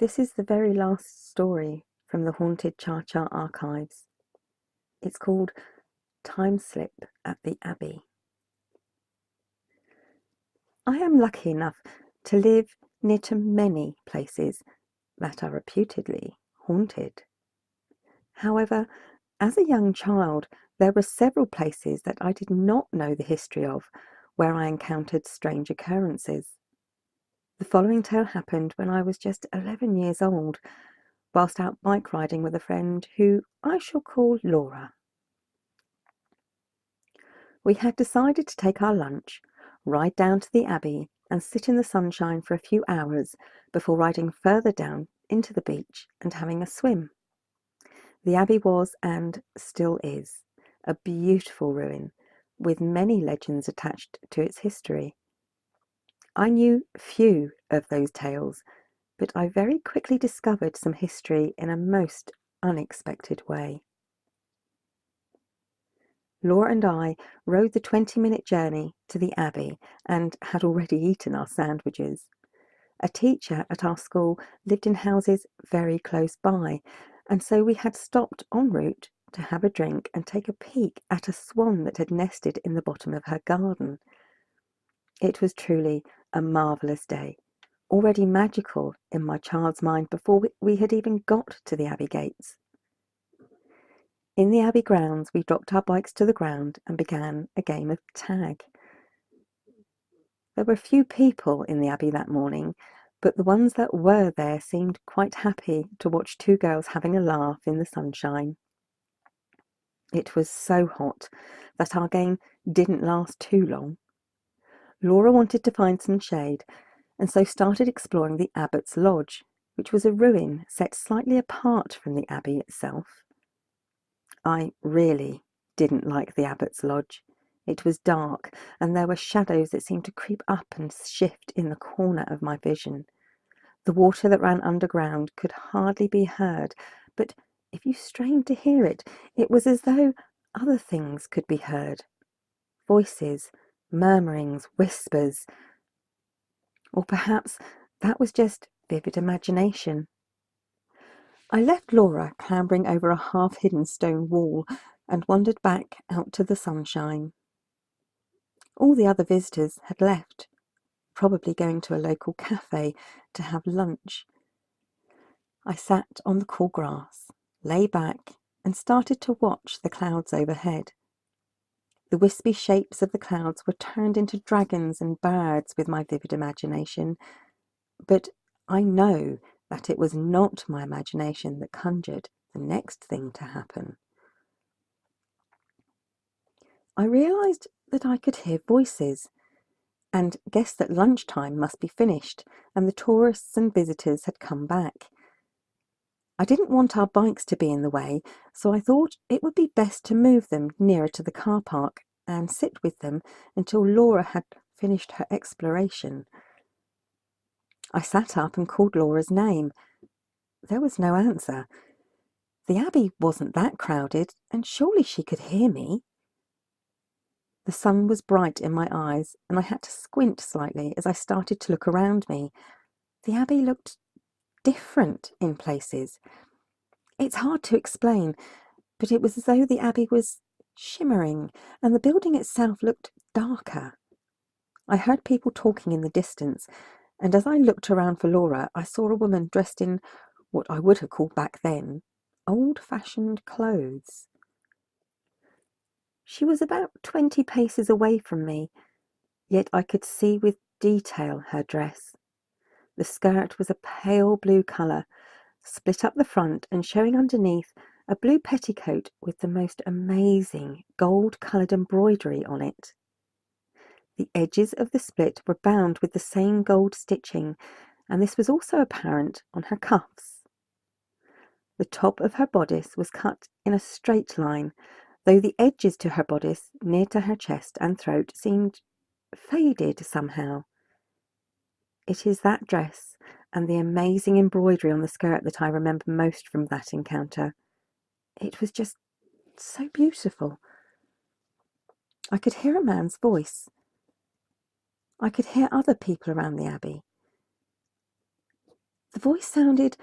This is the very last story from the Haunted ChaCha Archives. It's called Timeslip at the Abbey. I am lucky enough to live near to many places that are reputedly haunted. However, as a young child, there were several places that I did not know the history of, where I encountered strange occurrences. The following tale happened when I was just 11 years old, whilst out bike riding with a friend who I shall call Laura. We had decided to take our lunch, ride down to the Abbey and sit in the sunshine for a few hours before riding further down into the beach and having a swim. The Abbey was, and still is, a beautiful ruin with many legends attached to its history. I knew few of those tales, but I very quickly discovered some history in a most unexpected way. Laura and I rode the 20-minute journey to the Abbey and had already eaten our sandwiches. A teacher at our school lived in houses very close by, and so we had stopped en route to have a drink and take a peek at a swan that had nested in the bottom of her garden. It was truly a marvellous day, already magical in my child's mind before we had even got to the Abbey gates. In the Abbey grounds, we dropped our bikes to the ground and began a game of tag. There were few people in the Abbey that morning, but the ones that were there seemed quite happy to watch two girls having a laugh in the sunshine. It was so hot that our game didn't last too long. Laura wanted to find some shade, and so started exploring the Abbot's Lodge, which was a ruin set slightly apart from the Abbey itself. I really didn't like the Abbot's Lodge. It was dark, and there were shadows that seemed to creep up and shift in the corner of my vision. The water that ran underground could hardly be heard, but if you strained to hear it, it was as though other things could be heard. Voices, murmurings, whispers. Or perhaps that was just vivid imagination. I left Laura clambering over a half-hidden stone wall and wandered back out to the sunshine. All the other visitors had left, probably going to a local cafe to have lunch. I sat on the cool grass, lay back, and started to watch the clouds overhead. The wispy shapes of the clouds were turned into dragons and birds with my vivid imagination, but I know that it was not my imagination that conjured the next thing to happen. I realised that I could hear voices, and guessed that lunchtime must be finished and the tourists and visitors had come back. I didn't want our bikes to be in the way, so I thought it would be best to move them nearer to the car park and sit with them until Laura had finished her exploration. I sat up and called Laura's name. There was no answer. The Abbey wasn't that crowded, and surely she could hear me. The sun was bright in my eyes, and I had to squint slightly as I started to look around me. The Abbey looked different in places. It's hard to explain, but it was as though the Abbey was shimmering, and the building itself looked darker. I heard people talking in the distance, and as I looked around for Laura, I saw a woman dressed in what I would have called back then old-fashioned clothes. She was about 20 paces away from me, yet I could see with detail her dress. The skirt was a pale blue colour, split up the front and showing underneath a blue petticoat with the most amazing gold-coloured embroidery on it. The edges of the split were bound with the same gold stitching, and this was also apparent on her cuffs. The top of her bodice was cut in a straight line, though the edges to her bodice, near to her chest and throat, seemed faded somehow. It is that dress and the amazing embroidery on the skirt that I remember most from that encounter. It was just so beautiful. I could hear a man's voice. I could hear other people around the Abbey. The voice sounded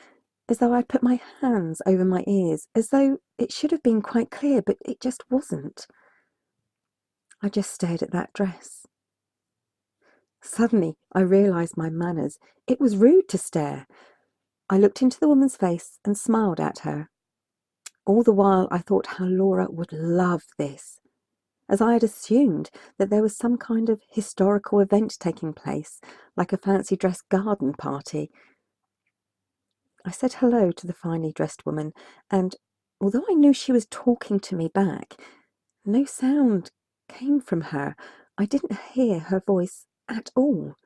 as though I'd put my hands over my ears, as though it should have been quite clear, but it just wasn't. I just stared at that dress. Suddenly, I realised my manners. It was rude to stare. I looked into the woman's face and smiled at her. All the while, I thought how Laura would love this, as I had assumed that there was some kind of historical event taking place, like a fancy dress garden party. I said hello to the finely dressed woman, and although I knew she was talking to me back, no sound came from her. I didn't hear her voice at all.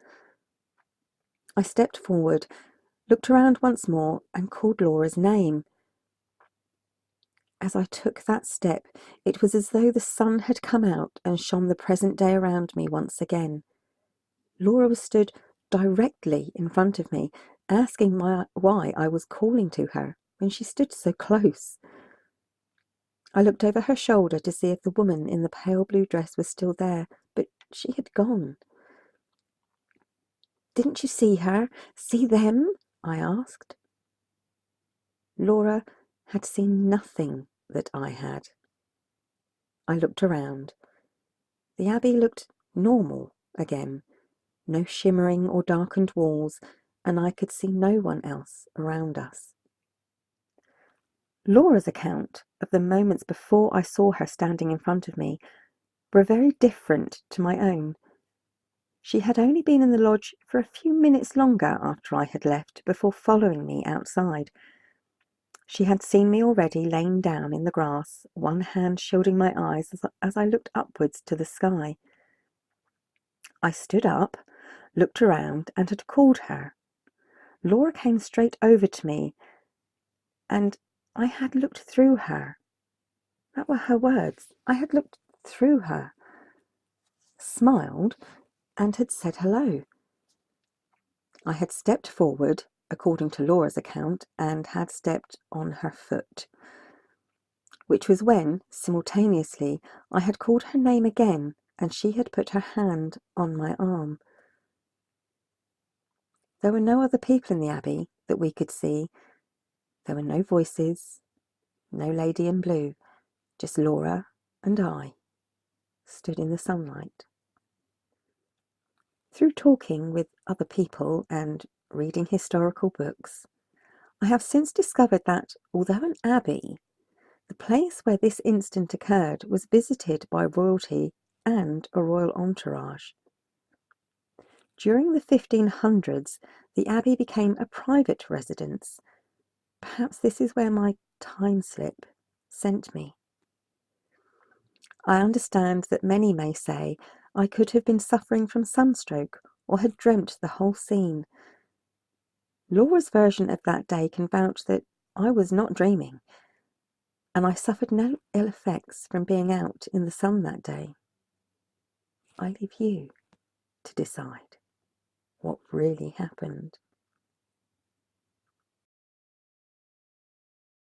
I stepped forward, looked around once more, and called Laura's name. As I took that step, it was as though the sun had come out and shone the present day around me once again. Laura was stood directly in front of me, asking why I was calling to her when she stood so close. I looked over her shoulder to see if the woman in the pale blue dress was still there, but she had gone. "Didn't you see her? See them?" I asked. Laura had seen nothing that I had. I looked around. The Abbey looked normal again. No shimmering or darkened walls, and I could see no one else around us. Laura's account of the moments before I saw her standing in front of me were very different to my own. She had only been in the lodge for a few minutes longer after I had left before following me outside. She had seen me already laying down in the grass, one hand shielding my eyes as I looked upwards to the sky. I stood up, looked around, and had called her. Laura came straight over to me, and I had looked through her. That were her words. I had looked through her, smiled, and had said hello. I had stepped forward, according to Laura's account, and had stepped on her foot, which was when, simultaneously, I had called her name again, and she had put her hand on my arm. There were no other people in the Abbey that we could see. There were no voices, no lady in blue, just Laura and I, stood in the sunlight. Through talking with other people and reading historical books, I have since discovered that, although an abbey, the place where this incident occurred was visited by royalty and a royal entourage. During the 1500s, the abbey became a private residence. Perhaps this is where my Timeslip sent me. I understand that many may say I could have been suffering from sunstroke or had dreamt the whole scene. Laura's version of that day can vouch that I was not dreaming, and I suffered no ill effects from being out in the sun that day. I leave you to decide what really happened.